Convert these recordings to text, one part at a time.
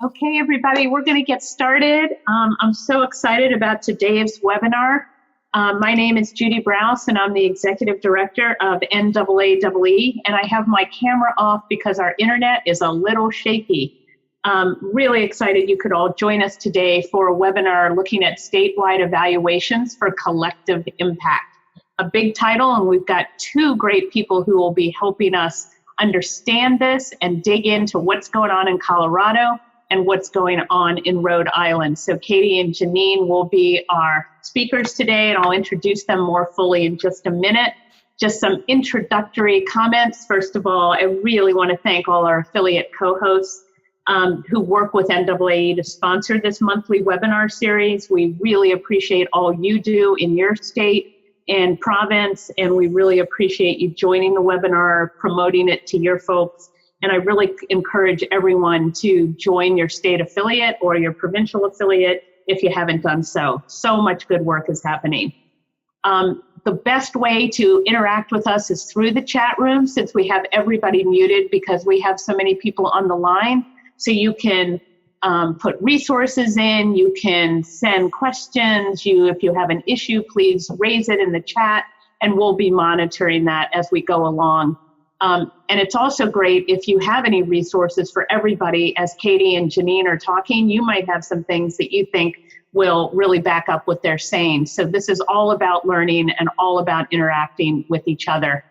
Okay, everybody, we're going to get started. I'm so excited about today's webinar. My name is Judy Browse, and I'm the Executive Director of NAAEE, and I have my camera off because our internet is a little shaky. Really excited you could all join us today for a webinar looking at statewide evaluations for collective impact. A big title, and we've got two great people who will be helping us understand this and dig into what's going on in Colorado and what's going on in Rhode Island. So Katie and Jeanine will be our speakers today, and I'll introduce them more fully in just a minute. Just some introductory comments. First of all, I really want to thank all our affiliate co-hosts who work with NAAEE to sponsor this monthly webinar series. We really appreciate all you do in your state and province, and we really appreciate you joining the webinar, promoting it to your folks. And I really encourage everyone to join your state affiliate or your provincial affiliate if you haven't done so. So much good work is happening. The best way to interact with us is through the chat room, since we have everybody muted because we have so many people on the line. So you can put resources in, you can send questions, if you have an issue, please raise it in the chat, and we'll be monitoring that as we go along. And it's also great if you have any resources for everybody. As Katie and Jeanine are talking, you might have some things that you think will really back up what they're saying. So this is all about learning and all about interacting with each other.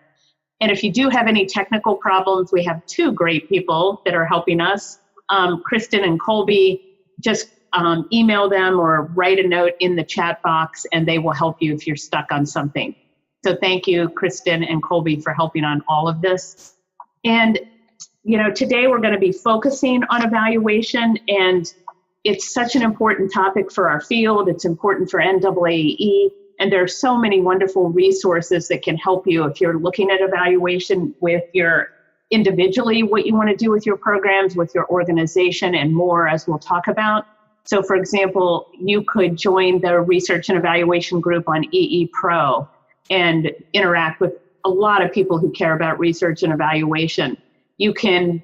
And if you do have any technical problems, we have two great people that are helping us. Kristen and Colby, just email them or write a note in the chat box and they will help you if you're stuck on something. So thank you, Kristen and Colby, for helping on all of this. And, today we're going to be focusing on evaluation, and it's such an important topic for our field. It's important for NAAEE, and there are so many wonderful resources that can help you if you're looking at evaluation with your individually, what you want to do with your programs, with your organization, and more, as we'll talk about. So, for example, you could join the research and evaluation group on EE Pro and interact with a lot of people who care about research and evaluation. You can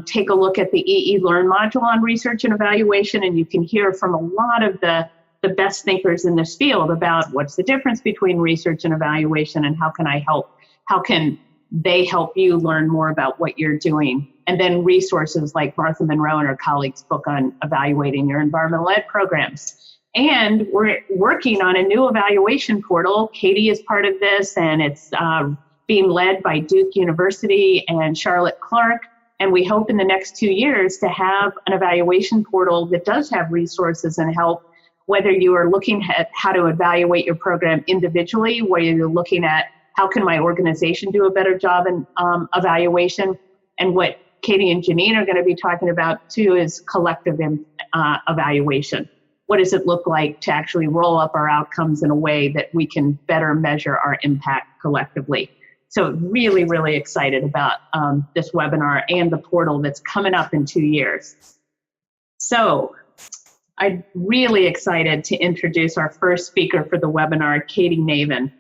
take a look at the EE Learn module on research and evaluation, and you can hear from a lot of the best thinkers in this field about what's the difference between research and evaluation and how can I help, how can they help you learn more about what you're doing. And then resources like Martha Monroe and her colleagues' book on evaluating your environmental ed programs. And we're working on a new evaluation portal. Katie is part of this, and it's being led by Duke University and Charlotte Clark. And we hope in the next 2 years to have an evaluation portal that does have resources and help, whether you are looking at how to evaluate your program individually, whether you're looking at how can my organization do a better job in evaluation. And what Katie and Jeanine are going to be talking about too is collective evaluation. What does it look like to actually roll up our outcomes in a way that we can better measure our impact collectively? So really, really excited about this webinar and the portal that's coming up in 2 years. So I'm really excited to introduce our first speaker for the webinar, Katie Navin.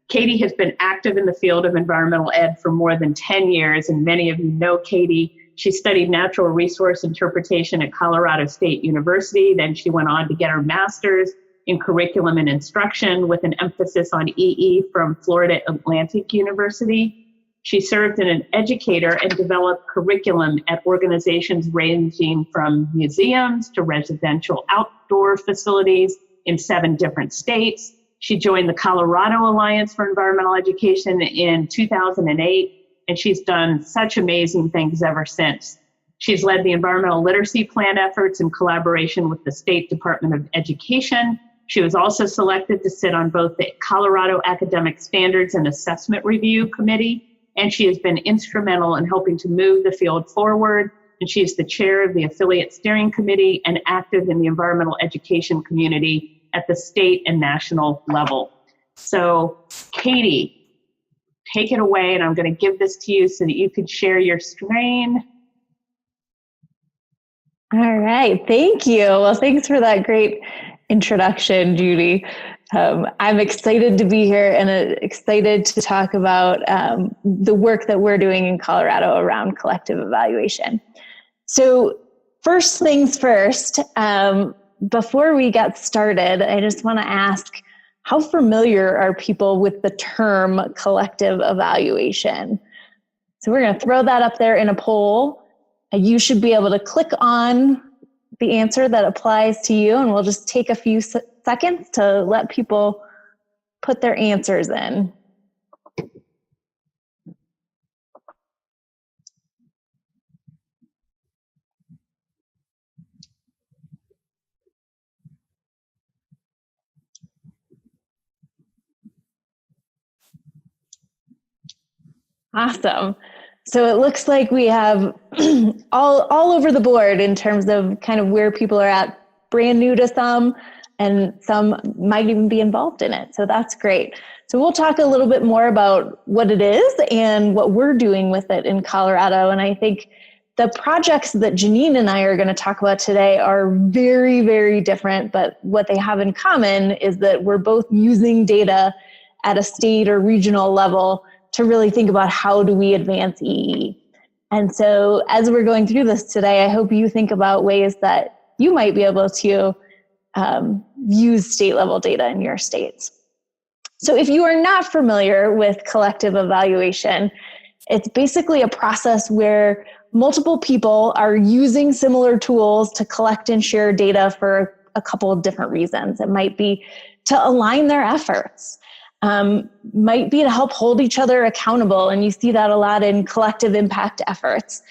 Katie has been active in the field of environmental ed for more than 10 years, and many of you know Katie. She studied natural resource interpretation at Colorado State University. Then she went on to get her master's in curriculum and instruction with an emphasis on EE from Florida Atlantic University. She served as an educator and developed curriculum at organizations ranging from museums to residential outdoor facilities in 7 different states. She joined the Colorado Alliance for Environmental Education in 2008. And she's done such amazing things ever since. She's led the environmental literacy plan efforts in collaboration with the State Department of Education. She was also selected to sit on both the Colorado Academic Standards and Assessment Review Committee, and she has been instrumental in helping to move the field forward. And she's the chair of the Affiliate Steering Committee and active in the environmental education community at the state and national level. So, Katie, take it away, and I'm going to give this to you so that you can share your screen. All right, thank you. Well, thanks for that great introduction, Judy. I'm excited to be here and excited to talk about the work that we're doing in Colorado around collective evaluation. So First things first, before we get started, I just want to ask, how familiar are people with the term collective evaluation? So we're going to throw that up there in a poll. You should be able to click on the answer that applies to you, and we'll just take a few seconds to let people put their answers in. Awesome. So it looks like we have all over the board in terms of kind of where people are at, brand new to some, and some might even be involved in it. So that's great. So we'll talk a little bit more about what it is and what we're doing with it in Colorado. And I think the projects that Jeanine and I are going to talk about today are very, very different, but what they have in common is that we're both using data at a state or regional level to really think about how do we advance EE. And so as we're going through this today, I hope you think about ways that you might be able to use state level data in your states. So if you are not familiar with collective evaluation, it's basically a process where multiple people are using similar tools to collect and share data for a couple of different reasons. It might be to align their efforts, might be to help hold each other accountable. And you see that a lot in collective impact efforts.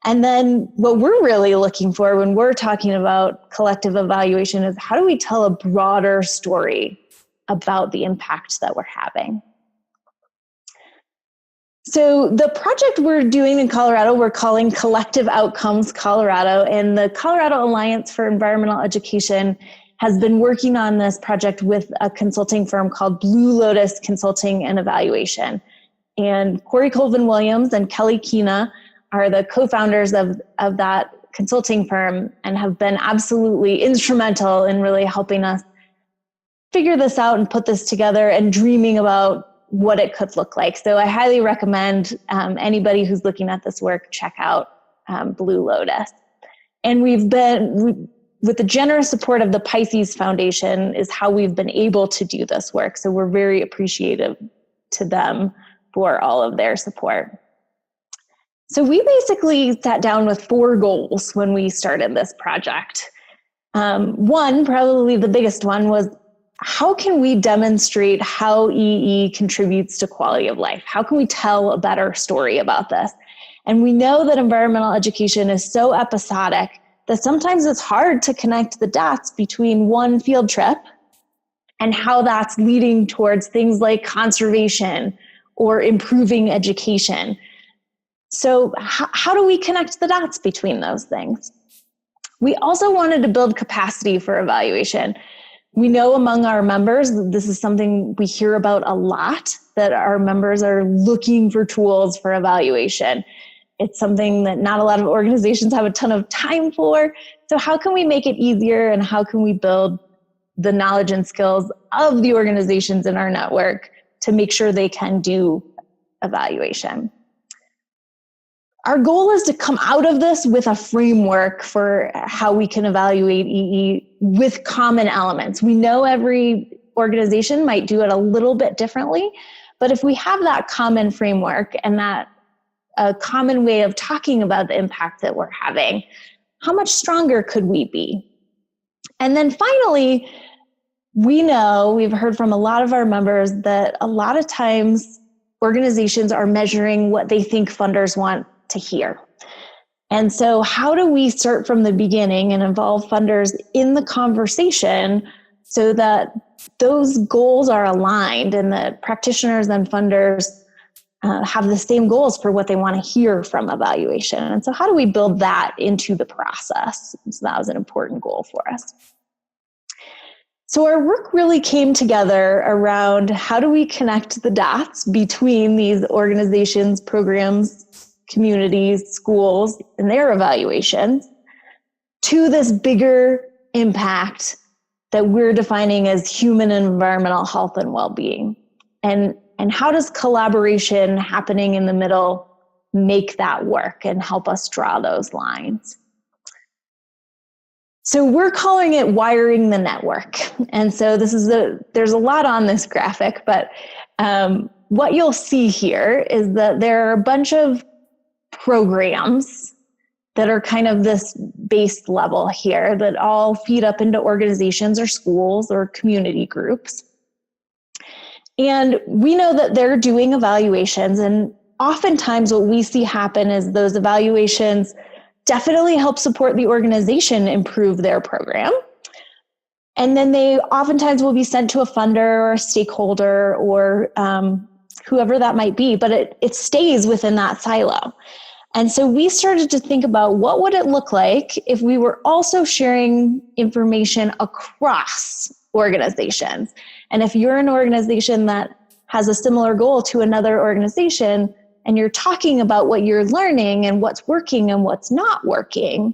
And then what we're really looking for when we're talking about collective evaluation is how do we tell a broader story about the impact that we're having? So the project we're doing in Colorado, we're calling Collective Outcomes Colorado, and the Colorado Alliance for Environmental Education has been working on this project with a consulting firm called Blue Lotus Consulting and Evaluation. And Corey Colvin-Williams and Kelly Keena are the co-founders of that consulting firm and have been absolutely instrumental in really helping us figure this out and put this together and dreaming about what it could look like. So I highly recommend anybody who's looking at this work, check out Blue Lotus. And we've been, with the generous support of the Pisces Foundation is how we've been able to do this work. So we're very appreciative to them for all of their support. So we basically sat down with 4 goals when we started this project. One, probably the biggest one, was how can we demonstrate how EE contributes to quality of life? How can we tell a better story about this? And we know that environmental education is so episodic that sometimes it's hard to connect the dots between one field trip and how that's leading towards things like conservation or improving education. So how do we connect the dots between those things? We also wanted to build capacity for evaluation. We know among our members, this is something we hear about a lot, that our members are looking for tools for evaluation. It's something that not a lot of organizations have a ton of time for. So how can we make it easier, and how can we build the knowledge and skills of the organizations in our network to make sure they can do evaluation? Our goal is to come out of this with a framework for how we can evaluate EE with common elements. We know every organization might do it a little bit differently, but if we have that common framework and that a common way of talking about the impact that we're having, how much stronger could we be? And then finally, we know, we've heard from a lot of our members that a lot of times organizations are measuring what they think funders want to hear. And so how do we start from the beginning and involve funders in the conversation so that those goals are aligned and that practitioners and funders have the same goals for what they want to hear from evaluation? And so how do we build that into the process? So that was an important goal for us. So our work really came together around how do we connect the dots between these organizations, programs, communities, schools, and their evaluations to this bigger impact that we're defining as human and environmental health and well-being. And how does collaboration happening in the middle make that work and help us draw those lines? So we're calling it wiring the network. And so there's a lot on this graphic, but what you'll see here is that there are a bunch of programs that are kind of this base level here that all feed up into organizations or schools or community groups. And we know that they're doing evaluations, and oftentimes what we see happen is those evaluations definitely help support the organization improve their program. And then they oftentimes will be sent to a funder or a stakeholder or whoever that might be, but it stays within that silo. And so we started to think about what would it look like if we were also sharing information across organizations. And if you're an organization that has a similar goal to another organization, and you're talking about what you're learning and what's working and what's not working,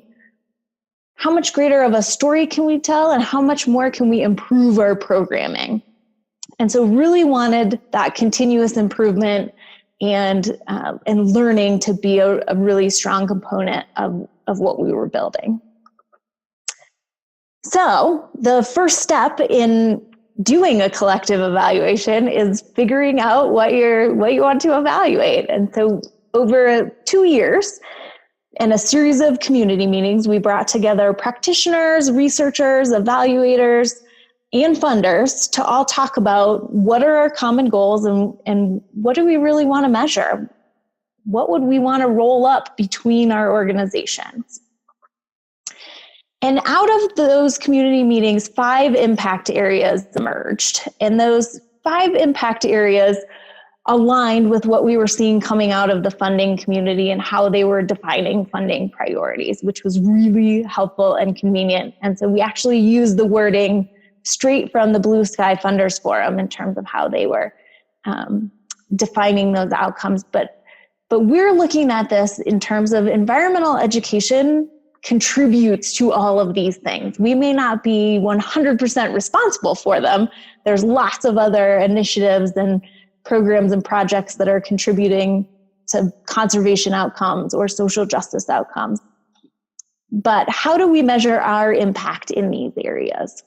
how much greater of a story can we tell and how much more can we improve our programming? And so really wanted that continuous improvement and learning to be a really strong component of what we were building. So the first step in doing a collective evaluation is figuring out what you want to evaluate. And so over 2 years, in a series of community meetings, we brought together practitioners, researchers, evaluators, and funders to all talk about what are our common goals and what do we really want to measure? What would we want to roll up between our organizations? And out of those community meetings, 5 impact areas emerged. And those 5 impact areas aligned with what we were seeing coming out of the funding community and how they were defining funding priorities, which was really helpful and convenient. And so we actually used the wording straight from the Blue Sky Funders Forum in terms of how they were defining those outcomes. But we're looking at this in terms of environmental education contributes to all of these things. We may not be 100% responsible for them. There's lots of other initiatives and programs and projects that are contributing to conservation outcomes or social justice outcomes. But how do we measure our impact in these areas?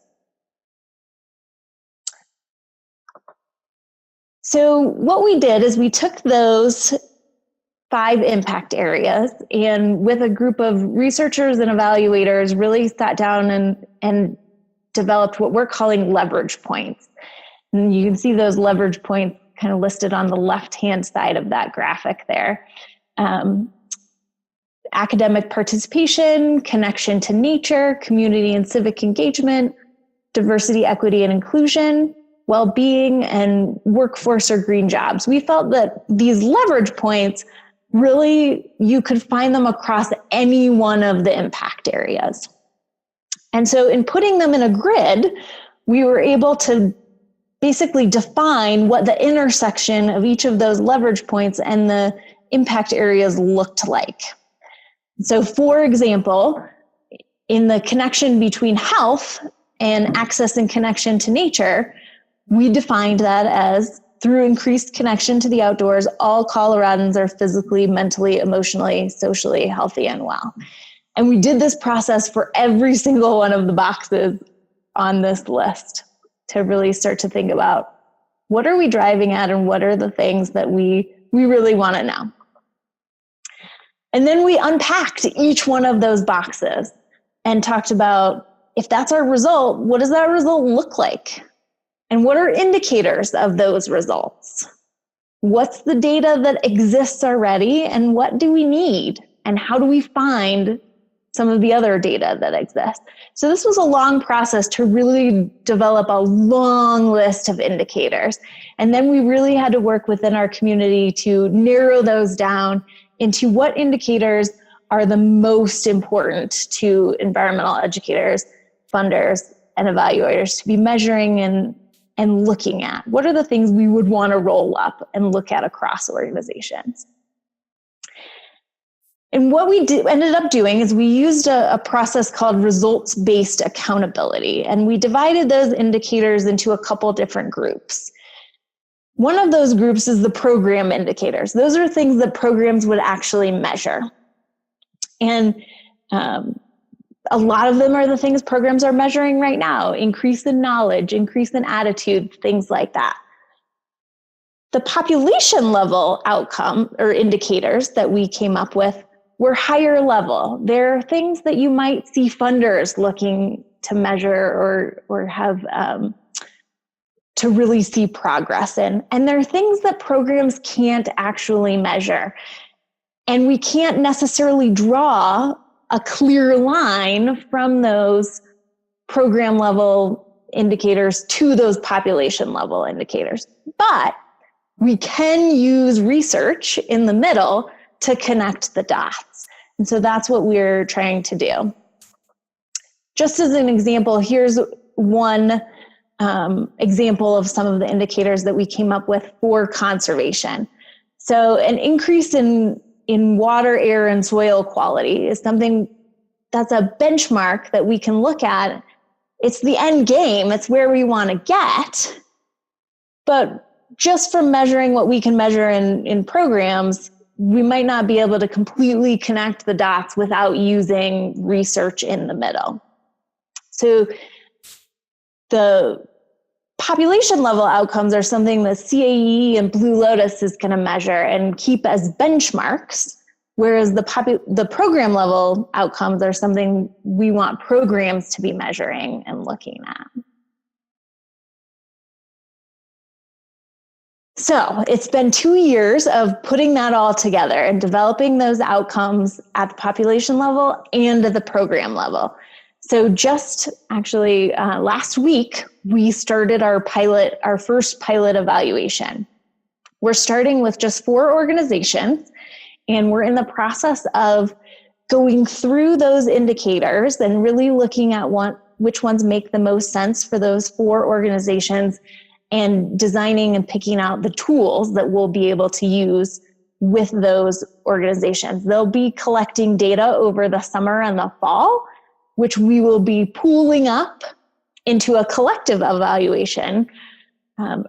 So what we did is we took those 5 impact areas and with a group of researchers and evaluators really sat down and developed what we're calling leverage points. And you can see those leverage points kind of listed on the left-hand side of that graphic there. Academic participation, connection to nature, community and civic engagement, diversity, equity, and inclusion, well-being, and workforce or green jobs. We felt that these leverage points really, you could find them across any one of the impact areas. And so in putting them in a grid, we were able to basically define what the intersection of each of those leverage points and the impact areas looked like. So for example, in the connection between health and access and connection to nature, we defined that as through increased connection to the outdoors, all Coloradans are physically, mentally, emotionally, socially healthy and well. And we did this process for every single one of the boxes on this list to really start to think about what are we driving at and what are the things that we really want to know. And then we unpacked each one of those boxes and talked about if that's our result, what does that result look like? And what are indicators of those results? What's the data that exists already and what do we need? And how do we find some of the other data that exists? So this was a long process to really develop a long list of indicators. And then we really had to work within our community to narrow those down into what indicators are the most important to environmental educators, funders, and evaluators to be measuring and looking at. What are the things we would want to roll up and look at across organizations? And what we ended up doing is we used a process called results-based accountability, and we divided those indicators into a couple different groups. One of those groups is the program indicators. Those are things that programs would actually measure. And a A lot of them are the things programs are measuring right now: increase in knowledge, increase in attitude, things like that. The population level outcome or indicators that we came up with were higher level. They're things that you might see funders looking to measure or have to really see progress in. And they're things that programs can't actually measure. And we can't necessarily draw a clear line from those program level indicators to those population level indicators. But we can use research in the middle to connect the dots. And so that's what we're trying to do. Just as an example, here's one example of some of the indicators that we came up with for conservation. So an increase in water, air, and soil quality is something that's a benchmark that we can look at. It's the end game. It's where we want to get. But just from measuring what we can measure in programs, we might not be able to completely connect the dots without using research in the middle. So the population level outcomes are something that CAAEE and Blue Lotus is going to measure and keep as benchmarks, whereas the program level outcomes are something we want programs to be measuring and looking at. So it's been 2 years of putting that all together and developing those outcomes at the population level and at the program level. So just actually last week, we started our first pilot evaluation. We're starting with just 4 organizations, and we're in the process of going through those indicators and really looking at which ones make the most sense for those 4 organizations, and designing and picking out the tools that we'll be able to use with those organizations. They'll be collecting data over the summer and the fall, which we will be pooling up into a collective evaluation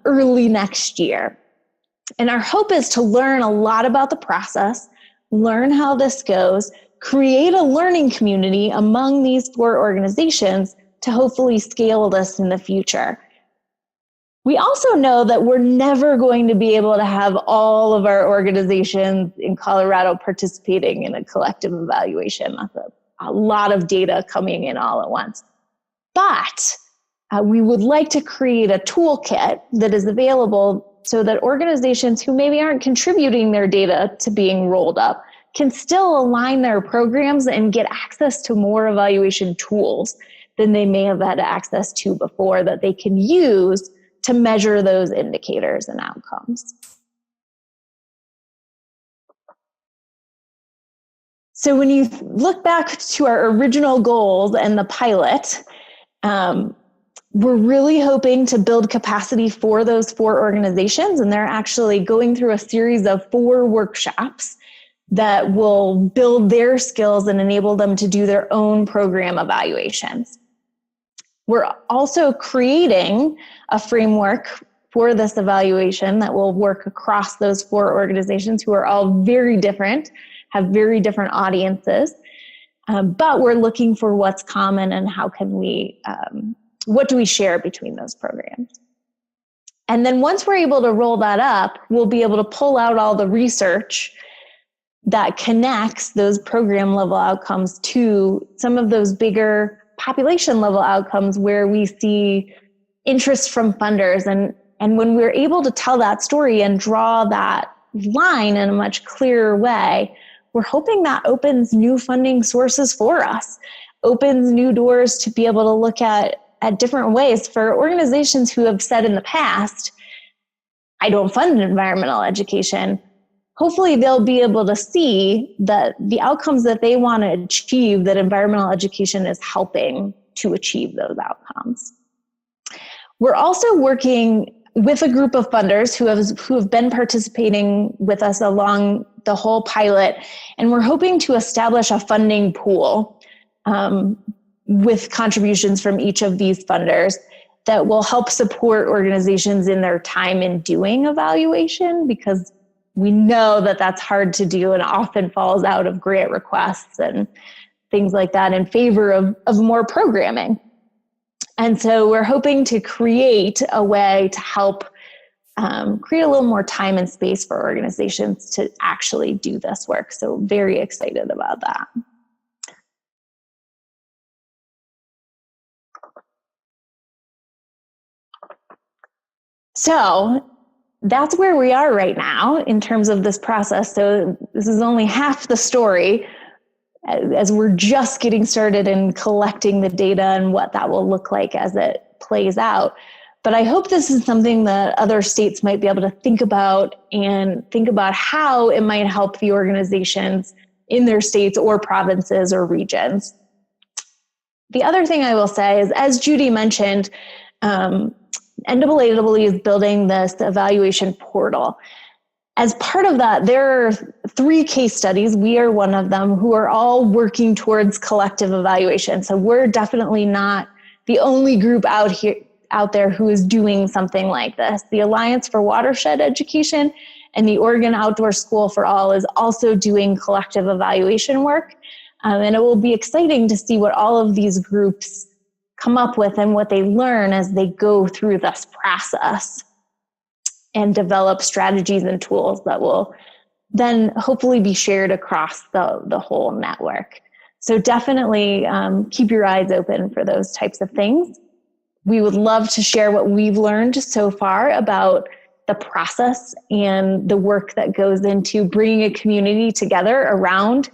early next year. And our hope is to learn a lot about the process, learn how this goes, create a learning community among these 4 organizations to hopefully scale this in the future. We also know that we're never going to be able to have all of our organizations in Colorado participating in a collective evaluation. That's a lot of data coming in all at once. But we would like to create a toolkit that is available so that organizations who maybe aren't contributing their data to being rolled up can still align their programs and get access to more evaluation tools than they may have had access to before, that they can use to measure those indicators and outcomes. So when you look back to our original goals and the pilot, we're really hoping to build capacity for those 4 organizations, and they're actually going through a series of 4 workshops that will build their skills and enable them to do their own program evaluations. We're also creating a framework for this evaluation that will work across those 4 organizations who are all very different, have very different audiences, but we're looking for what's common and how can we, what do we share between those programs. And then once we're able to roll that up, we'll be able to pull out all the research that connects those program level outcomes to some of those bigger population level outcomes where we see interest from funders. And when we're able to tell that story and draw that line in a much clearer way, we're hoping that opens new funding sources for us, opens new doors to be able to look at different ways for organizations who have said in the past, I don't fund environmental education. Hopefully they'll be able to see that the outcomes that they want to achieve, that environmental education is helping to achieve those outcomes. We're also working with a group of funders who have been participating with us along the whole pilot, and we're hoping to establish a funding pool with contributions from each of these funders that will help support organizations in their time in doing evaluation, because we know that that's hard to do and often falls out of grant requests and things like that in favor of more programming. And so we're hoping to create a way to help create a little more time and space for organizations to actually do this work. So very excited about that. So that's where we are right now in terms of this process. So this is only half the story, as we're just getting started in collecting the data and what that will look like as it plays out. But I hope this is something that other states might be able to think about and think about how it might help the organizations in their states or provinces or regions. The other thing I will say is, as Judy mentioned, NAAEE is building this evaluation portal. As part of that, there are 3 case studies. We are one of them, who are all working towards collective evaluation. So we're definitely not the only group out there who is doing something like this. The Alliance for Watershed Education and the Oregon Outdoor School for All is also doing collective evaluation work. And it will be exciting to see what all of these groups come up with and what they learn as they go through this process and develop strategies and tools that will then hopefully be shared across the whole network. So definitely keep your eyes open for those types of things. We would love to share what we've learned so far about the process and the work that goes into bringing a community together around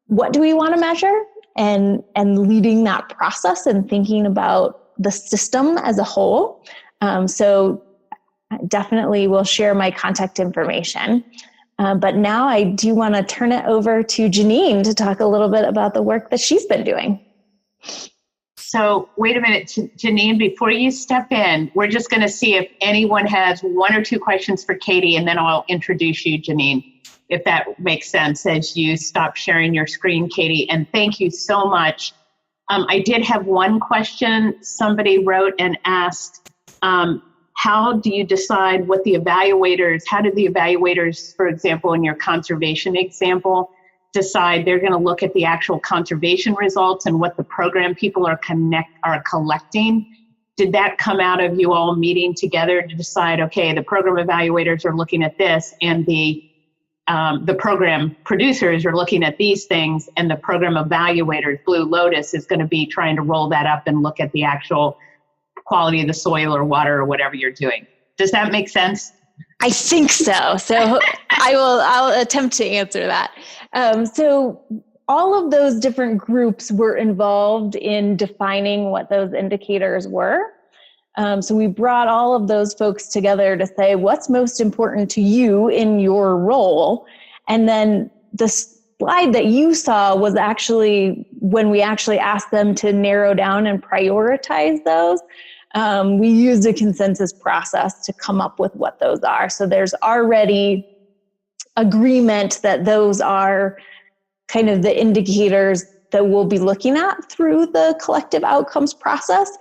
what do we want to measure, and leading that process and thinking about the system as a whole. So definitely will share my contact information. But now I do want to turn it over to Jeanine to talk a little bit about the work that she's been doing. So wait a minute, Jeanine, before you step in, we're just going to see if anyone has 1 or 2 questions for Katie, and then I'll introduce you, Jeanine, if that makes sense as you stop sharing your screen, Katie. And thank you so much. I did have one question. Somebody wrote and asked, how do you decide what the evaluators, how do the evaluators, for example, in your conservation example, decide they're going to look at the actual conservation results and what the program people are collecting? Did that come out of you all meeting together to decide, okay, the program evaluators are looking at this, and the program producers are looking at these things, and the program evaluators, Blue Lotus, is going to be trying to roll that up and look at the actual quality of the soil or water or whatever you're doing? Does that make sense? I think so. So I'll attempt to answer that. So all of those different groups were involved in defining what those indicators were. So we brought all of those folks together to say, what's most important to you in your role? And then the slide that you saw was actually when we actually asked them to narrow down and prioritize those. We used a consensus process to come up with what those are. So there's already agreement that those are kind of the indicators that we'll be looking at through the collective outcomes process.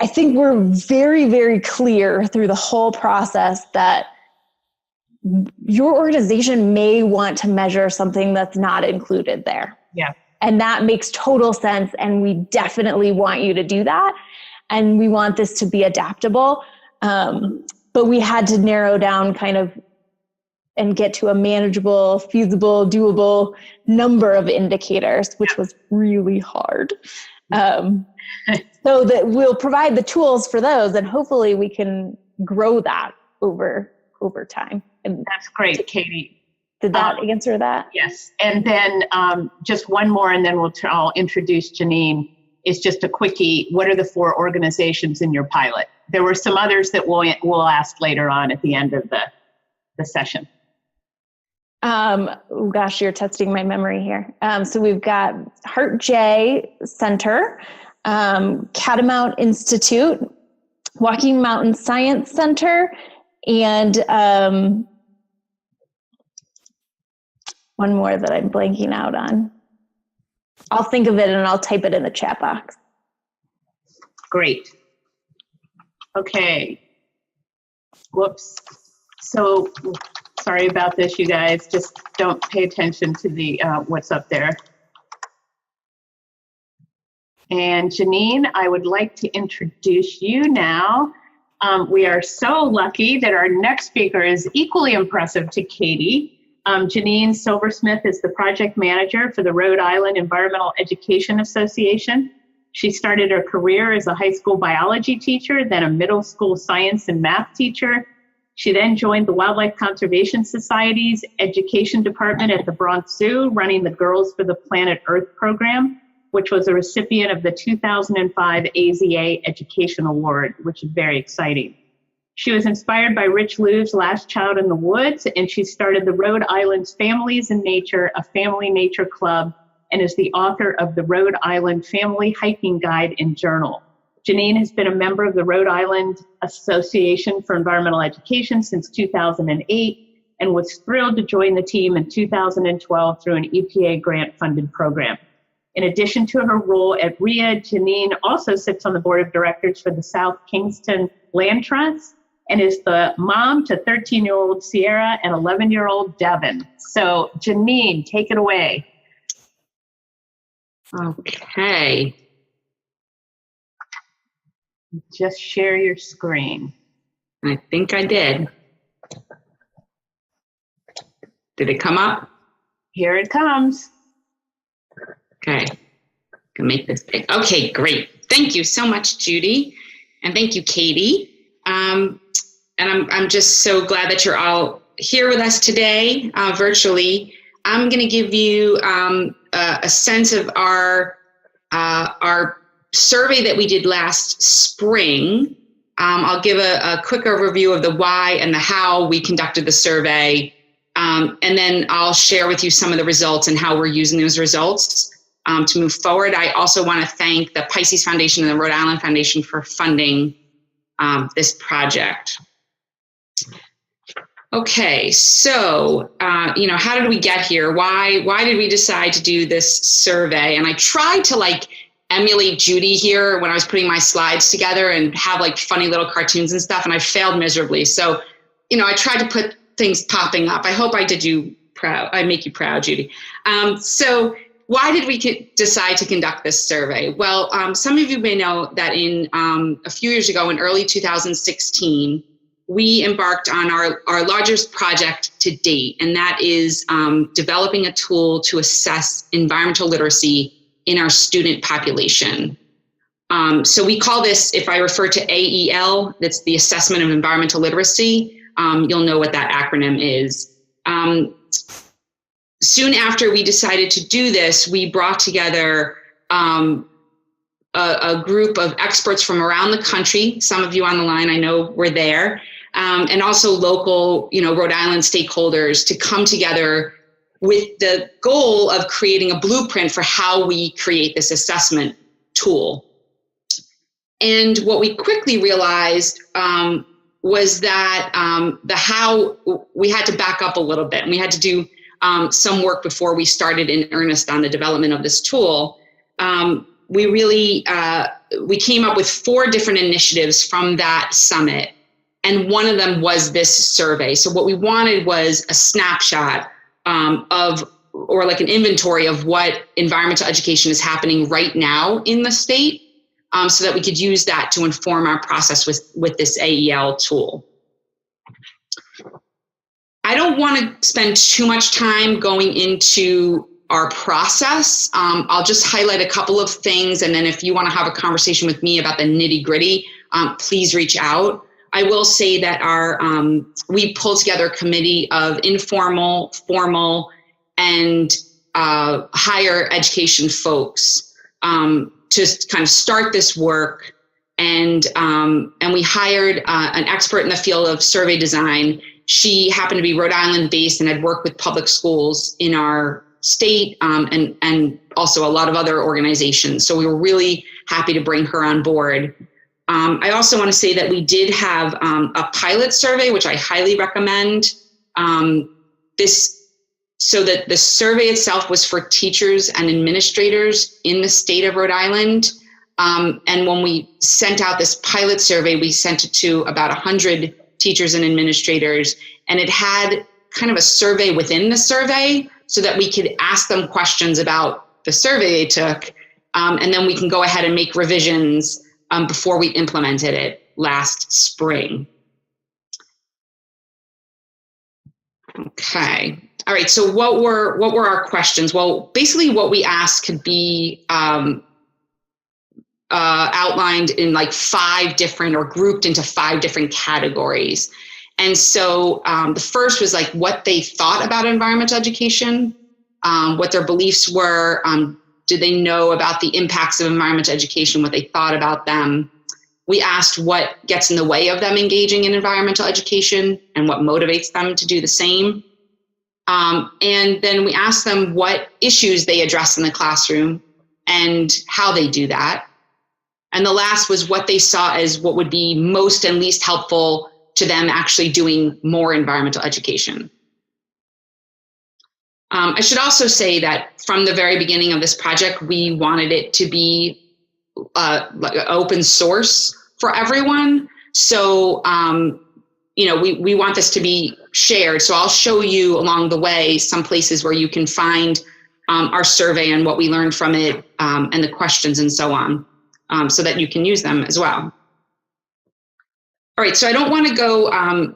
I think we're very, very clear through the whole process that your organization may want to measure something that's not included there. Yeah. And that makes total sense. And we definitely want you to do that. And we want this to be adaptable. But we had to narrow down kind of and get to a manageable, feasible, doable number of indicators, which was really hard. So that we'll provide the tools for those, and hopefully we can grow that over time. And that's great, Katie. Did that answer that? Yes. And then just one more, and then I'll introduce Jeanine. Is just a quickie. What are the 4 organizations in your pilot? There were some others that we'll ask later on at the end of the session. Oh gosh, you're testing my memory here. So we've got Heart J Center, Catamount Institute, Walking Mountain Science Center, and one more that I'm blanking out on. I'll think of it and I'll type it in the chat box. Great. Okay. Whoops. So sorry about this, you guys. Just don't pay attention to the what's up there. And Jeanine, I would like to introduce you now. We are so lucky that our next speaker is equally impressive to Katie. Jeanine Silversmith is the project manager for the Rhode Island Environmental Education Association. She started her career as a high school biology teacher, then a middle school science and math teacher. She then joined the Wildlife Conservation Society's education department at the Bronx Zoo, running the Girls for the Planet Earth program, which was a recipient of the 2005 AZA Education Award, which is very exciting. She was inspired by Rich Lou's Last Child in the Woods, and she started the Rhode Island's Families in Nature, a family nature club, and is the author of the Rhode Island Family Hiking Guide and Journal. Jeanine has been a member of the Rhode Island Association for Environmental Education since 2008 and was thrilled to join the team in 2012 through an EPA grant-funded program. In addition to her role at RIA, Jeanine also sits on the board of directors for the South Kingston Land Trust and is the mom to 13-year-old Sierra and 11-year-old Devin. So Jeanine, take it away. Okay. Just share your screen. I think I did. Did it come up? Here it comes. Okay. Can make this big. Okay, great. Thank you so much, Judy. And thank you, Katie. And I'm just so glad that you're all here with us today, virtually. I'm going to give you a sense of our survey that we did last spring. I'll give a quick overview of the why and the how we conducted the survey. And then I'll share with you some of the results and how we're using those results to move forward. I also want to thank the Pisces Foundation and the Rhode Island Foundation for funding this project. Okay, so, how did we get here? Why did we decide to do this survey? And I tried to emulate Judy here when I was putting my slides together and have funny little cartoons and stuff, and I failed miserably. So, I tried to put things popping up. I hope I did you proud. I make you proud, Judy. So why did we decide to conduct this survey? Well, some of you may know that in a few years ago, in early 2016, we embarked on our largest project to date, and that is developing a tool to assess environmental literacy in our student population. So we call this, if I refer to AEL, that's the Assessment of Environmental Literacy, you'll know what that acronym is. Soon after we decided to do this, we brought together a group of experts from around the country. Some of you on the line, I know, were there. And also local, Rhode Island stakeholders to come together with the goal of creating a blueprint for how we create this assessment tool. And what we quickly realized was that the how, we had to back up a little bit, and we had to do some work before we started in earnest on the development of this tool. We came up with 4 different initiatives from that summit. And one of them was this survey. So what we wanted was a snapshot or an inventory of what environmental education is happening right now in the state, so that we could use that to inform our process with this AEL tool. I don't want to spend too much time going into our process. I'll just highlight a couple of things, and then if you want to have a conversation with me about the nitty-gritty, please reach out. I will say that we pulled together a committee of informal, formal, and higher education folks to kind of start this work. And we hired an expert in the field of survey design. She happened to be Rhode Island based and had worked with public schools in our state and also a lot of other organizations. So we were really happy to bring her on board. I also want to say that we did have a pilot survey, which I highly recommend. So that the survey itself was for teachers and administrators in the state of Rhode Island. And when we sent out this pilot survey, we sent it to about 100 teachers and administrators, and it had kind of a survey within the survey so that we could ask them questions about the survey they took And then we can go ahead and make revisions before we implemented it last spring. Okay. All right. So what were our questions? Well, basically what we asked could be outlined in like 5 different, or grouped into 5 different categories. And so the first was like what they thought about environmental education, what their beliefs were. Did they know about the impacts of environmental education, what they thought about them? We asked what gets in the way of them engaging in environmental education and what motivates them to do the same. And then we asked them what issues they address in the classroom and how they do that. And the last was what they saw as what would be most and least helpful to them actually doing more environmental education. I should also say that from the very beginning of this project, we wanted it to be like open source for everyone. So, we want this to be shared. So I'll show you along the way some places where you can find our survey and what we learned from it, and the questions and so on, so that you can use them as well. All right, so I don't want to go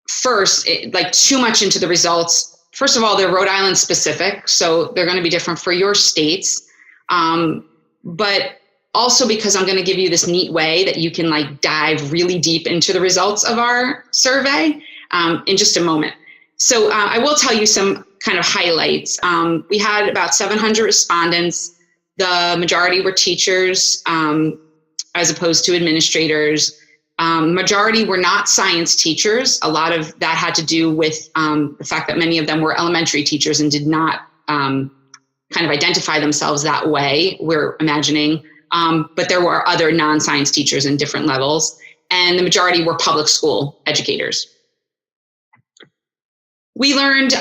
first, like too much into the results. First of all, they're Rhode Island specific, so they're going to be different for your states. But also because I'm going to give you this neat way that you can like dive really deep into the results of our survey in just a moment. So I will tell you some kind of highlights. We had about 700 respondents. The majority were teachers as opposed to administrators. Majority were not science teachers. A lot of that had to do with the fact that many of them were elementary teachers and did not kind of identify themselves that way, we're imagining. But there were other non-science teachers in different levels, and the majority were public school educators. We learned,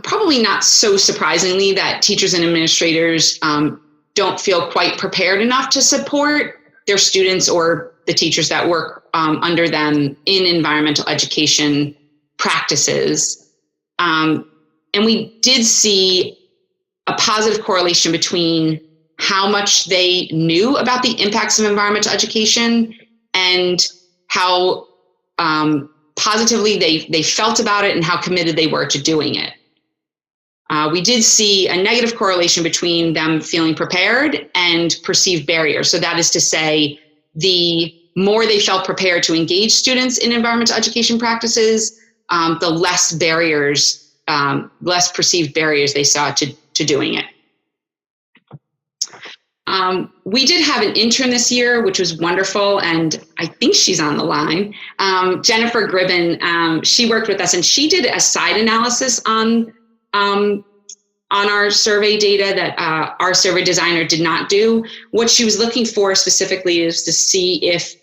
probably not so surprisingly, that teachers and administrators don't feel quite prepared enough to support their students or the teachers that work under them in environmental education practices. And we did see a positive correlation between how much they knew about the impacts of environmental education and how positively they felt about it and how committed they were to doing it. We did see a negative correlation between them feeling prepared and perceived barriers. So that is to say, the more they felt prepared to engage students in environmental education practices, the less barriers, less perceived barriers they saw to doing it. We did have an intern this year, which was wonderful, and I think she's on the line. Jennifer Gribben, she worked with us, and she did a side analysis on our survey data that our survey designer did not do. What she was looking for specifically is to see if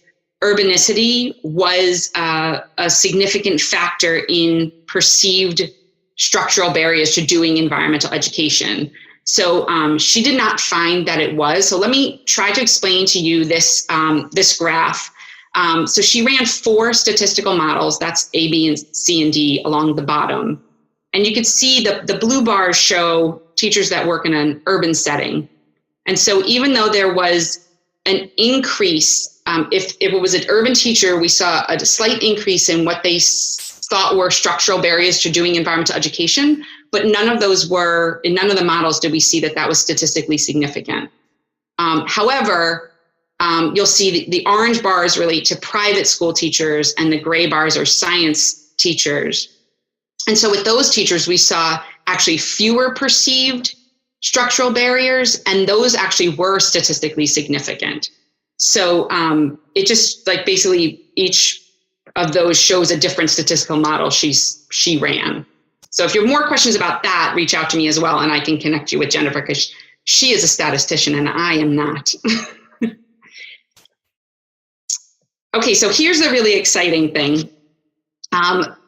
urbanicity was a significant factor in perceived structural barriers to doing environmental education. So she did not find that it was. So let me try to explain to you this, this graph. So she ran 4 statistical models, that's A, B, and C, and D along the bottom. And you can see the blue bars show teachers that work in an urban setting. And so even though there was an increase, if it was an urban teacher, we saw a slight increase in what they thought were structural barriers to doing environmental education, but none of those were, in none of the models did we see that was statistically significant. However, you'll see the orange bars relate to private school teachers and the gray bars are science teachers. And so with those teachers, we saw actually fewer perceived structural barriers, and those actually were statistically significant. So it just like basically each of those shows a different statistical model she ran. So if you have more questions about that, reach out to me as well, and I can connect you with Jennifer because she is a statistician and I am not. Okay, so here's the really exciting thing.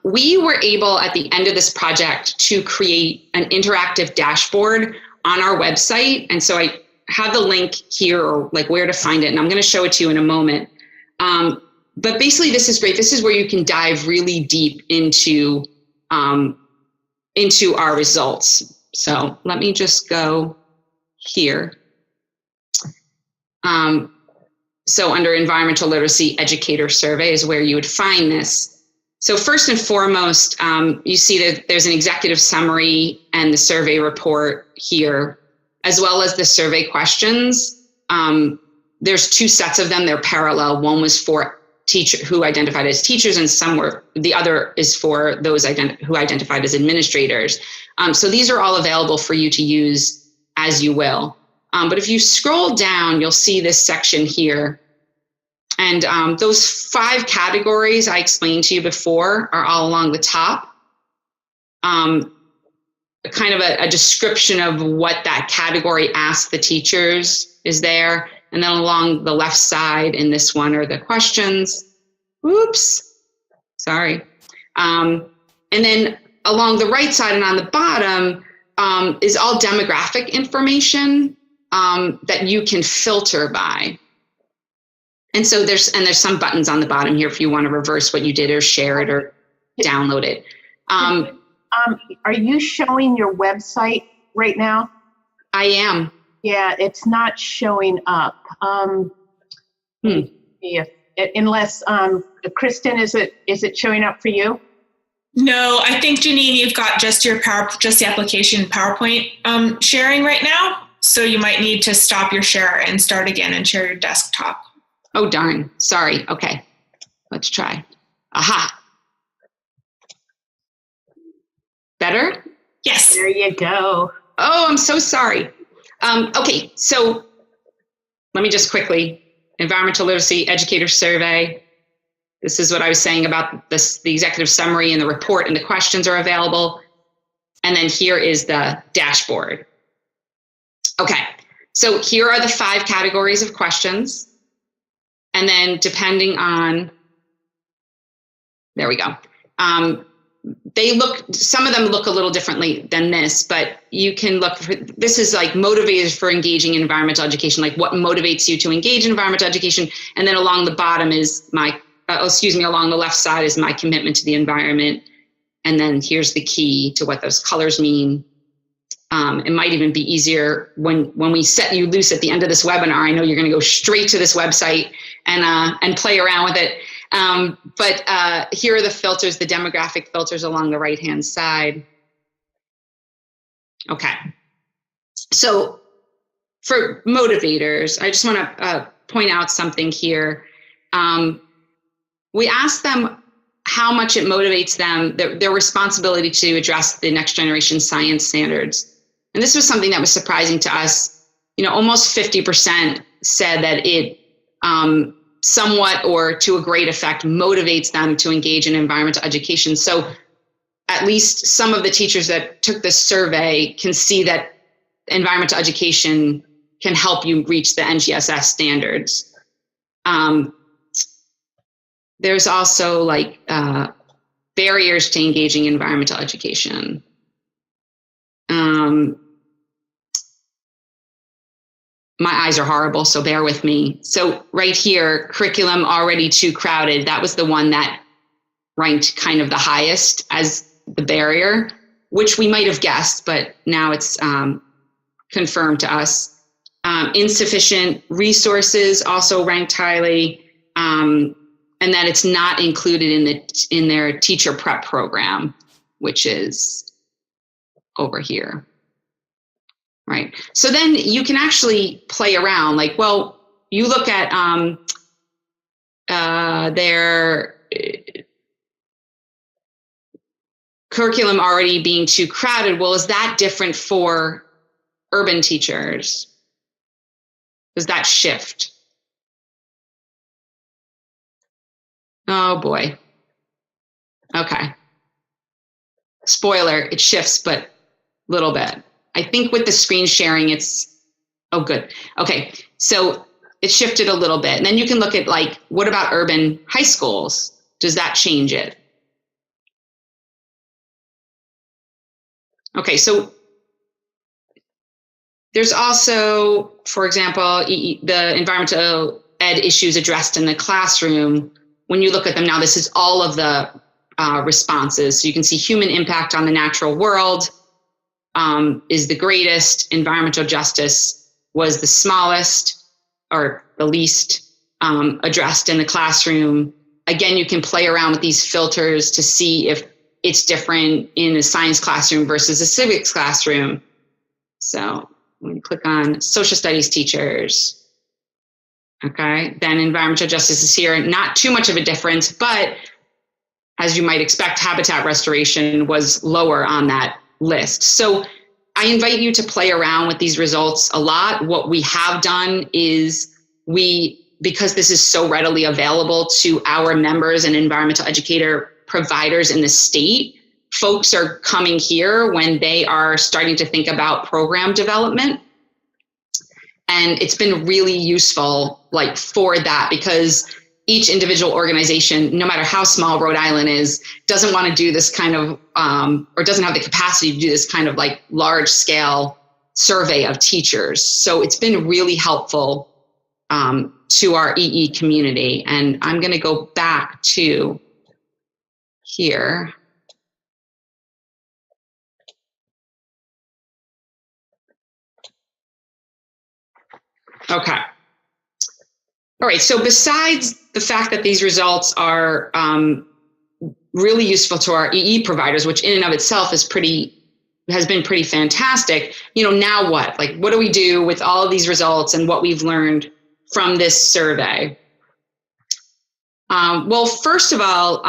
We were able at the end of this project to create an interactive dashboard on our website. And so I have the link here, or like where to find it, and I'm going to show it to you in a moment. But basically this is great. This is where you can dive really deep into our results. So let me just go here. So under environmental literacy educator survey is where you would find this. So first and foremost, you see that there's an executive summary and the survey report here, as well as the survey questions. There's two sets of them. They're parallel. One was for who identified as teachers, and the other is for those who identified as administrators. So these are all available for you to use as you will. But if you scroll down, you'll see this section here. And those 5 categories I explained to you before are all along the top. Kind of a description of what that category asks the teachers is there. And then along the left side in this one are the questions. Oops, sorry. And then along the right side and on the bottom is all demographic information that you can filter by. And so there's some buttons on the bottom here if you want to reverse what you did or share it or download it. Are you showing your website right now? I am. Yeah, it's not showing up. Yeah, unless Kristen, is it showing up for you? No, I think Jeanine, you've got just the application PowerPoint sharing right now. So you might need to stop your share and start again and share your desktop. Oh, darn. Sorry. Okay. Let's try. Aha. Better? Yes. There you go. Oh, I'm so sorry. Okay. So let me just quickly, environmental literacy educator survey. This is what I was saying about this, the executive summary and the report and the questions are available. And then here is the dashboard. Okay. So here are the 5 categories of questions. And then depending on, there we go. Some of them look a little differently than this, but you can look for, this is like motivators for engaging in environmental education, like what motivates you to engage in environmental education. And then along the bottom is along the left side is my commitment to the environment. And then here's the key to what those colors mean. It might even be easier when we set you loose at the end of this webinar. I know you're going to go straight to this website and play around with it. But here are the filters, the demographic filters along the right-hand side. Okay. So for motivators, I just want to point out something here. We asked them how much it motivates them, their responsibility to address the next generation science standards. And this was something that was surprising to us. You know, almost 50% said that it somewhat or to a great effect motivates them to engage in environmental education. So at least some of the teachers that took this survey can see that environmental education can help you reach the NGSS standards. There's also like barriers to engaging in environmental education. My eyes are horrible, so bear with me. So right here, curriculum already too crowded. That was the one that ranked kind of the highest as the barrier, which we might have guessed, but now it's confirmed to us. Insufficient resources also ranked highly, and that it's not included in their teacher prep program, which is over here. Right. So then you can actually play around like, well, you look at their curriculum already being too crowded. Well, is that different for urban teachers? Does that shift? Oh boy. Okay. Spoiler, it shifts, but a little bit. I think with the screen sharing, oh, good. Okay, so it shifted a little bit. And then you can look at like, what about urban high schools? Does that change it? Okay, so there's also, for example, the environmental ed issues addressed in the classroom. When you look at them now, this is all of the responses. So you can see human impact on the natural world is the greatest, environmental justice was the smallest, are the least addressed in the classroom. Again, you can play around with these filters to see if it's different in a science classroom versus a civics classroom. So when you click on social studies teachers, okay, then environmental justice is here. Not too much of a difference, but as you might expect, habitat restoration was lower on that list. So I invite you to play around with these results a lot. What we have done is because this is so readily available to our members and environmental educator providers in the state, folks are coming here when they are starting to think about program development. And it's been really useful for that, because each individual organization, no matter how small Rhode Island is, doesn't want to do this kind of, or doesn't have the capacity to do this kind of large scale survey of teachers. So it's been really helpful to our EE community. And I'm going to go back to here. Okay. All right. So besides the fact that these results are really useful to our EE providers, which in and of itself has been pretty fantastic, now what? What do we do with all of these results and what we've learned from this survey? Well, first of all,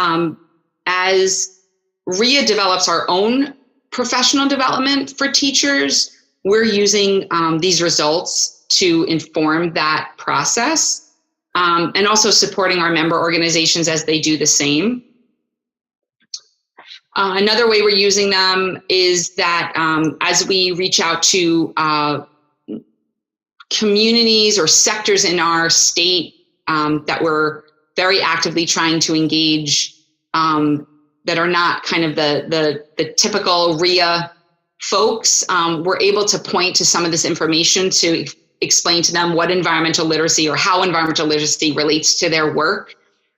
as RIA develops our own professional development for teachers, we're using these results to inform that process, and also supporting our member organizations as they do the same. Another way we're using them is that as we reach out to communities or sectors in our state that we're very actively trying to engage, that are not kind of the typical RIA folks, we're able to point to some of this information to explain to them what environmental literacy or how environmental literacy relates to their work,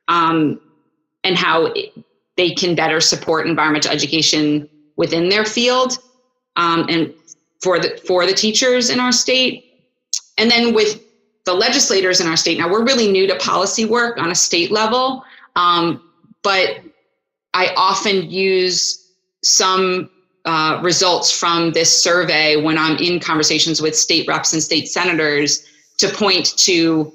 and how they can better support environmental education within their field, and for the teachers in our state. And then with the legislators in our state, now we're really new to policy work on a state level, but I often use some results from this survey when I'm in conversations with state reps and state senators to point to,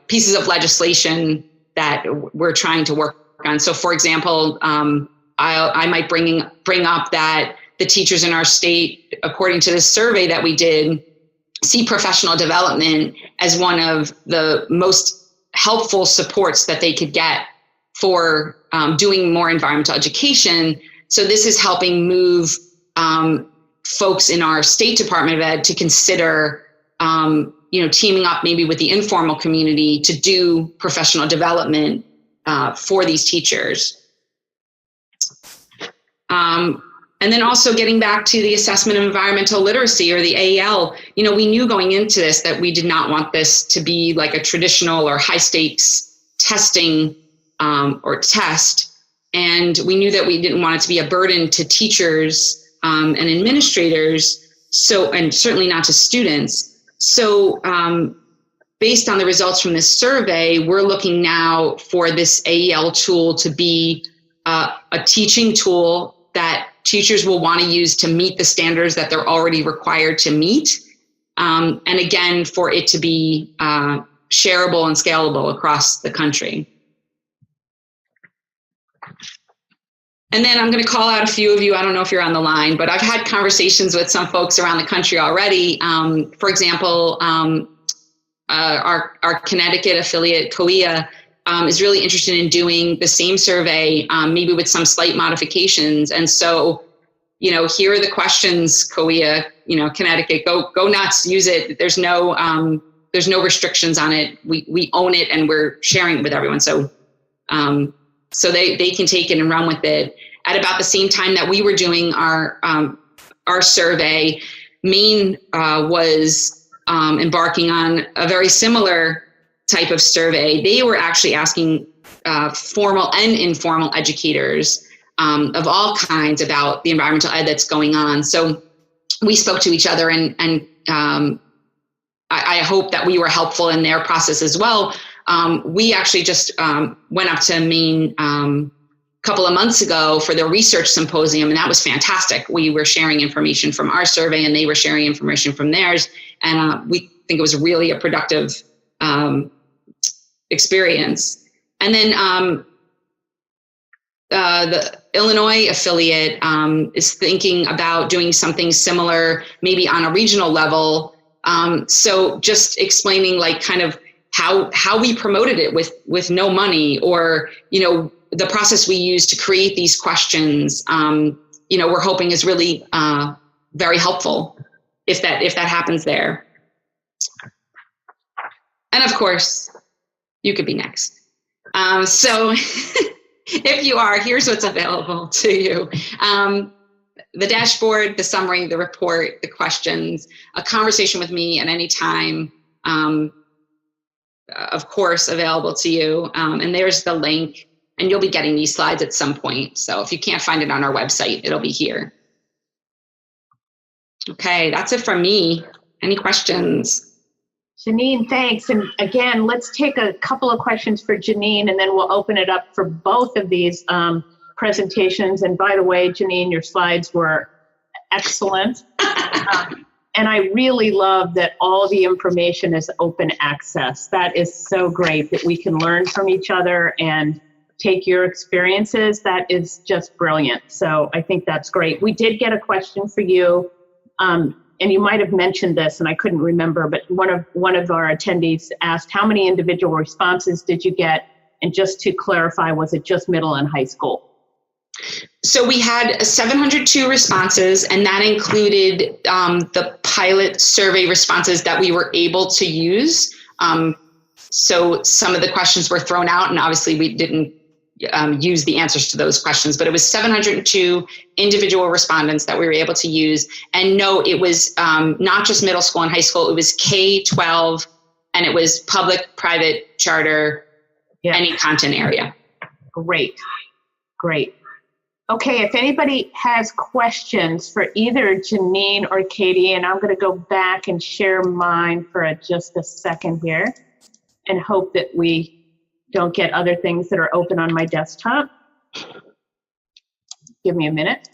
pieces of legislation that we're trying to work on. So for example, I might bring up that the teachers in our state, according to this survey that we did, see professional development as one of the most helpful supports that they could get for doing more environmental education. So this is helping move folks in our State Department of Ed to consider, teaming up maybe with the informal community to do professional development for these teachers. And then also getting back to the assessment of environmental literacy, or the AEL, we knew going into this that we did not want this to be like a traditional or high stakes testing or test. And we knew that we didn't want it to be a burden to teachers and administrators, and certainly not to students. So based on the results from this survey, we're looking now for this AEL tool to be a teaching tool that teachers will want to use to meet the standards that they're already required to meet. And again, for it to be shareable and scalable across the country. And then I'm going to call out a few of you. I don't know if you're on the line, but I've had conversations with some folks around the country already. For example, our Connecticut affiliate, CAAEE, is really interested in doing the same survey, maybe with some slight modifications. And so, here are the questions, CAAEE, Connecticut, go nuts, use it. There's no restrictions on it. We own it and we're sharing it with everyone. So, so they can take it and run with it. At about the same time that we were doing our survey, Maine was embarking on a very similar type of survey. They were actually asking formal and informal educators of all kinds about the environmental ed that's going on. So we spoke to each other, and I hope that we were helpful in their process as well. We actually just went up to Maine a couple of months ago for the research symposium, and that was fantastic. We were sharing information from our survey, and they were sharing information from theirs, and we think it was really a productive experience. And then the Illinois affiliate is thinking about doing something similar, maybe on a regional level. So just explaining like kind of how we promoted it with no money, or, you know, the process we use to create these questions, you know, we're hoping is really very helpful if that happens there. And of course, you could be next. So if you are, here's what's available to you. The dashboard, the summary, the report, the questions, a conversation with me at any time, of course, available to you. And there's the link, and you'll be getting these slides at some point. So if you can't find it on our website, it'll be here. Okay, that's it from me. Any questions? Jeanine, thanks. And again, let's take a couple of questions for Jeanine, and then we'll open it up for both of these presentations. And by the way, Jeanine, your slides were excellent. And I really love that all the information is open access. That is so great that we can learn from each other and take your experiences. That is just brilliant. So I think that's great. We did get a question for you. And you might have mentioned this, and I couldn't remember, but one of our attendees asked, how many individual responses did you get? And just to clarify, was it just middle and high school? So we had 702 responses, and that included the pilot survey responses that we were able to use. So some of the questions were thrown out, and obviously we didn't use the answers to those questions, but it was 702 individual respondents that we were able to use. And no, it was not just middle school and high school, it was K-12, and it was public, private, charter, any content area. Great. Okay, if anybody has questions for either Jeanine or Katie, and I'm going to go back and share mine for just a second here and hope that we don't get other things that are open on my desktop. Give me a minute.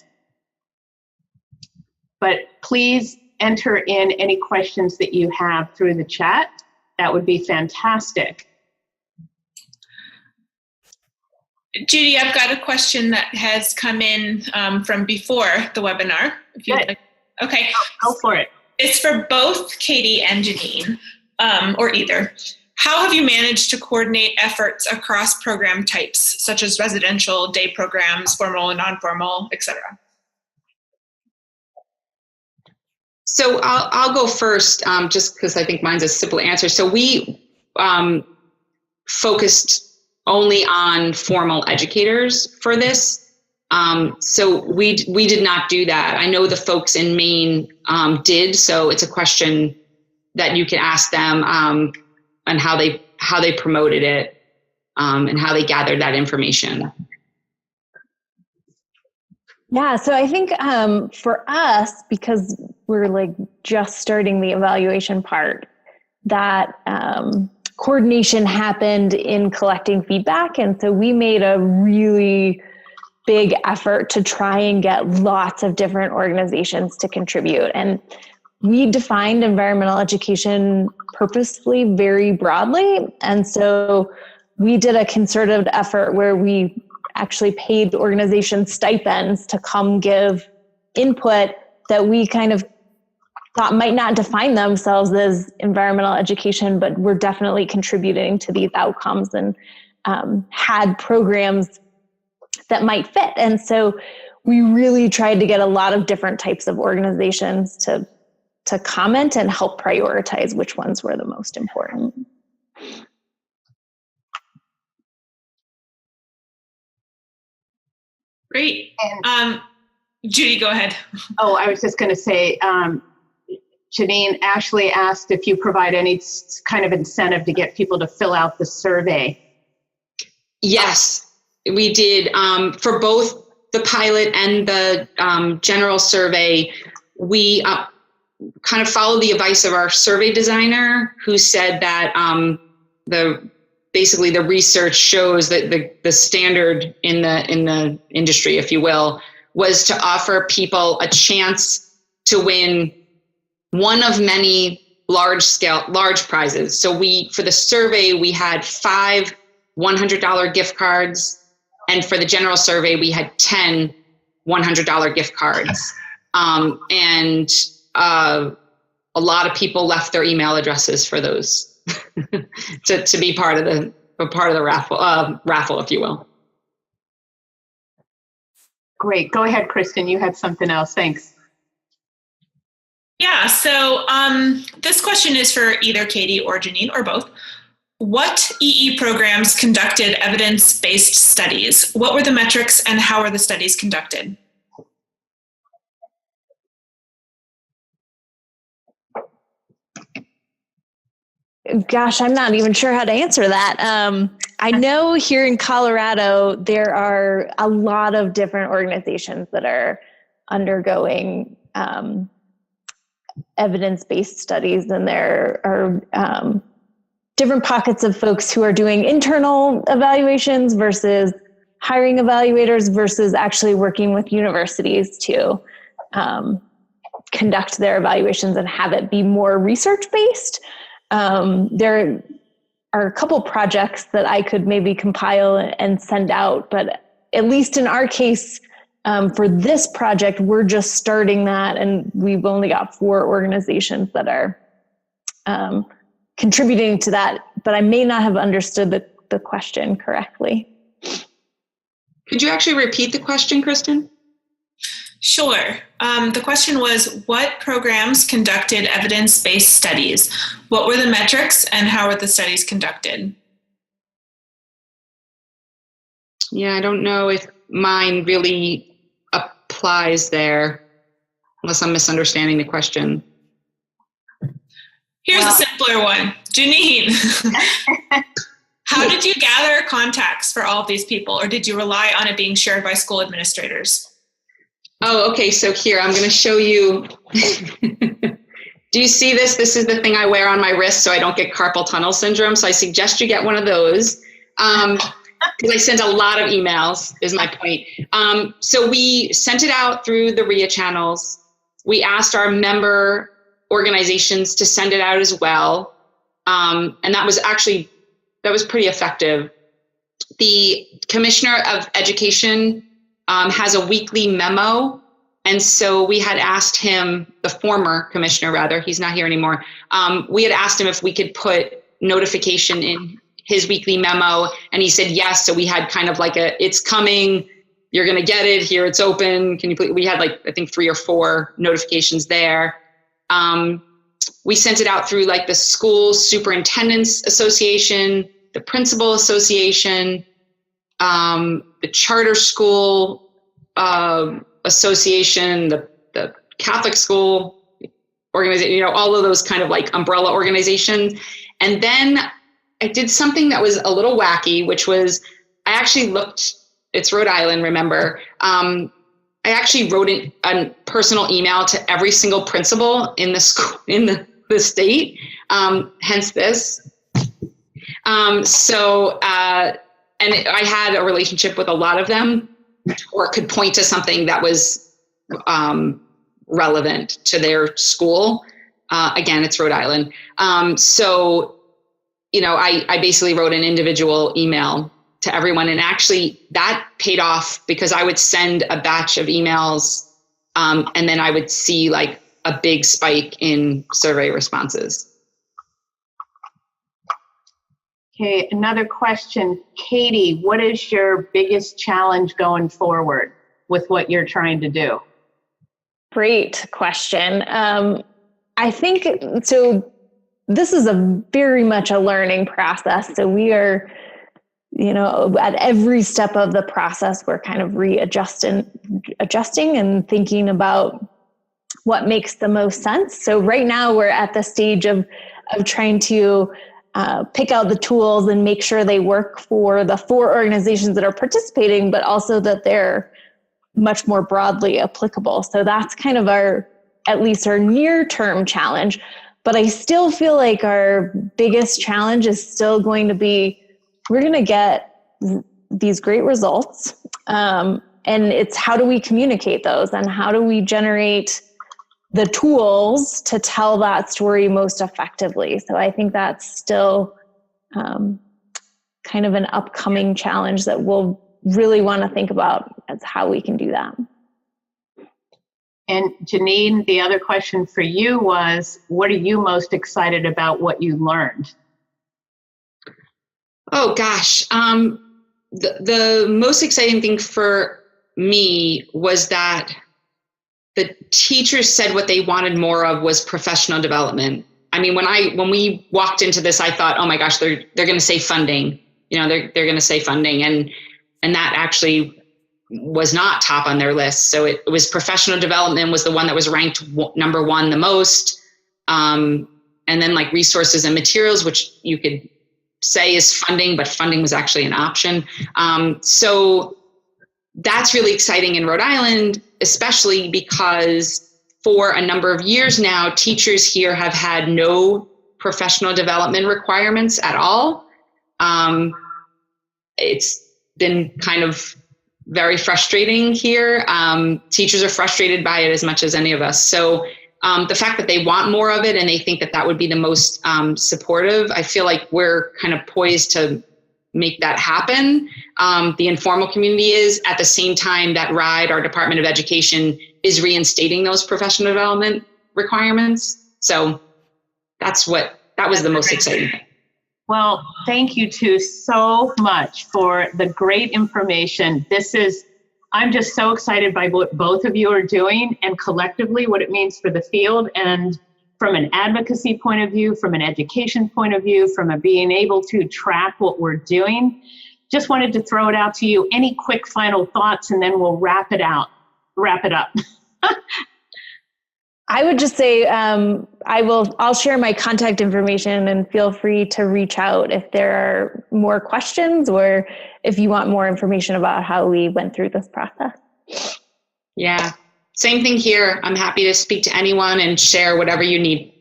But please enter in any questions that you have through the chat. That would be fantastic. Judy, I've got a question that has come in from before the webinar. If you'd like. Okay. Go for it. It's for both Katie and Jeanine, or either. How have you managed to coordinate efforts across program types, such as residential, day programs, formal and non-formal, et cetera? So I'll go first, just because I think mine's a simple answer. So we focused only on formal educators for this. So we did not do that. I know the folks in Maine did, so it's a question that you can ask them on how they promoted it and how they gathered that information. Yeah, so I think for us, because we're like just starting the evaluation part, that coordination happened in collecting feedback. And so we made a really big effort to try and get lots of different organizations to contribute. And we defined environmental education purposefully very broadly. And so we did a concerted effort where we actually paid organizations stipends to come give input that we kind of thought might not define themselves as environmental education, but were definitely contributing to these outcomes and had programs that might fit. And so we really tried to get a lot of different types of organizations to comment and help prioritize which ones were the most important. Great. Judy, go ahead. Oh, I was just going to say, Jeanine, Ashley asked if you provide any kind of incentive to get people to fill out the survey. Yes, we did. For both the pilot and the general survey, we kind of followed the advice of our survey designer, who said that basically the research shows that the standard in the industry, if you will, was to offer people a chance to win one of many large prizes. So for the survey, we had 5 $100 gift cards. And for the general survey, we had 10 $100 gift cards. And a lot of people left their email addresses for those to be part of the raffle, if you will. Great. Go ahead, Kristen. You had something else. Thanks. Yeah. So this question is for either Katie or Jeanine or both. What EE programs conducted evidence-based studies? What were the metrics and how were the studies conducted? Gosh, I'm not even sure how to answer that. I know here in Colorado, there are a lot of different organizations that are undergoing evidence-based studies, and there are different pockets of folks who are doing internal evaluations versus hiring evaluators versus actually working with universities to conduct their evaluations and have it be more research-based. There are a couple projects that I could maybe compile and send out, but at least in our case, for this project, we're just starting that, and we've only got 4 organizations that are contributing to that, but I may not have understood the question correctly. Could you actually repeat the question, Kristen? Sure. The question was, what programs conducted evidence-based studies? What were the metrics and how were the studies conducted? Yeah, I don't know if mine really applies there, unless I'm misunderstanding the question. Here's a simpler one. Jeanine, how did you gather contacts for all of these people, or did you rely on it being shared by school administrators? Oh, okay. So here, I'm going to show you. Do you see this? This is the thing I wear on my wrist so I don't get carpal tunnel syndrome. So I suggest you get one of those. Because I sent a lot of emails, is my point. So we sent it out through the RIA channels. We asked our member organizations to send it out as well. And that was pretty effective. The Commissioner of Education has a weekly memo. And so we had asked him, the former commissioner rather, he's not here anymore. We had asked him if we could put notification in his weekly memo, and he said yes. So we had kind of like it's coming, you're going to get it, here it's open, can you please? We had I think 3 or 4 notifications there. We sent it out through the School Superintendents Association, the Principal Association, the Charter School Association, the Catholic School Organization, all of those kind of umbrella organizations. And then I did something that was a little wacky, which was I actually looked, it's Rhode Island, remember, I actually wrote a personal email to every single principal in the school, in the state, hence this. And I had a relationship with a lot of them, or could point to something that was relevant to their school. Again, it's Rhode Island. I basically wrote an individual email to everyone, and actually that paid off because I would send a batch of emails and then I would see a big spike in survey responses. Okay, another question. Katie, what is your biggest challenge going forward with what you're trying to do? Great question. I think, so this is very much a learning process. So we are, at every step of the process, we're kind of adjusting and thinking about what makes the most sense. So right now we're at the stage of trying to pick out the tools and make sure they work for the 4 organizations that are participating, but also that they're much more broadly applicable. So that's kind of our at least our near-term challenge. But I still feel like our biggest challenge is still going to be, we're going to get these great results. And it's how do we communicate those, and how do we generate the tools to tell that story most effectively? So I think that's still kind of an upcoming challenge that we'll really want to think about as how we can do that. And Jeanine, the other question for you was, what are you most excited about what you learned? Oh gosh, the most exciting thing for me was that the teachers said what they wanted more of was professional development. I mean, when we walked into this, I thought, oh my gosh, they're going to say funding. They're going to say funding, and that actually was not top on their list. So it was professional development was the one that was ranked number one the most. And then like resources and materials, which you could say is funding, but funding was actually an option. So that's really exciting in Rhode Island, especially because for a number of years now, teachers here have had no professional development requirements at all. It's been kind of very frustrating here. Teachers are frustrated by it as much as any of us. So the fact that they want more of it and they think that that would be the most supportive, I feel like we're kind of poised to make that happen. The informal community is, at the same time that RIDE, our Department of Education, is reinstating those professional development requirements. So that was the most exciting thing. Well, thank you two so much for the great information. I'm just so excited by what both of you are doing, and collectively what it means for the field, and from an advocacy point of view, from an education point of view, from being able to track what we're doing. Just wanted to throw it out to you. Any quick final thoughts, and then we'll wrap it up. I would just say I'll share my contact information, and feel free to reach out if there are more questions, or if you want more information about how we went through this process. Yeah, same thing here. I'm happy to speak to anyone and share whatever you need.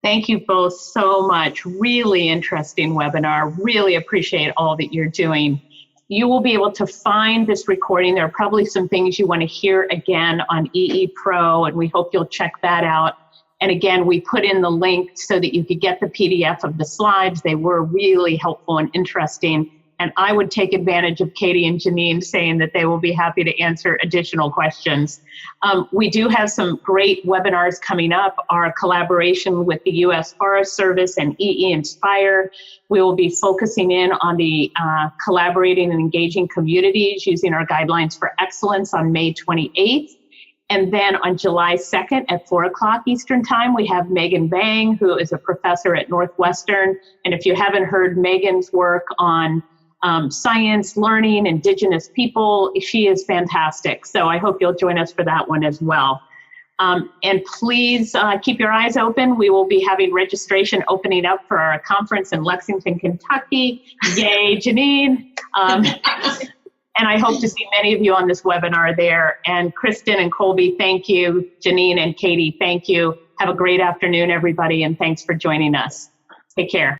Thank you both so much. Really interesting webinar. Really appreciate all that you're doing. You will be able to find this recording. There are probably some things you want to hear again on EE Pro, and we hope you'll check that out. And again, we put in the link so that you could get the PDF of the slides. They were really helpful and interesting. And I would take advantage of Katie and Jeanine saying that they will be happy to answer additional questions. We do have some great webinars coming up. Our collaboration with the U.S. Forest Service and EE Inspire. We will be focusing in on the collaborating and engaging communities using our guidelines for excellence on May 28th. And then on July 2nd at 4 o'clock Eastern Time, we have Megan Bang, who is a professor at Northwestern. And if you haven't heard Megan's work on science, learning, Indigenous people, she is fantastic. So I hope you'll join us for that one as well. And please keep your eyes open. We will be having registration opening up for our conference in Lexington, Kentucky. Yay, Jeanine. And I hope to see many of you on this webinar there. And Kristen and Colby, thank you. Jeanine and Katie, thank you. Have a great afternoon, everybody, and thanks for joining us. Take care.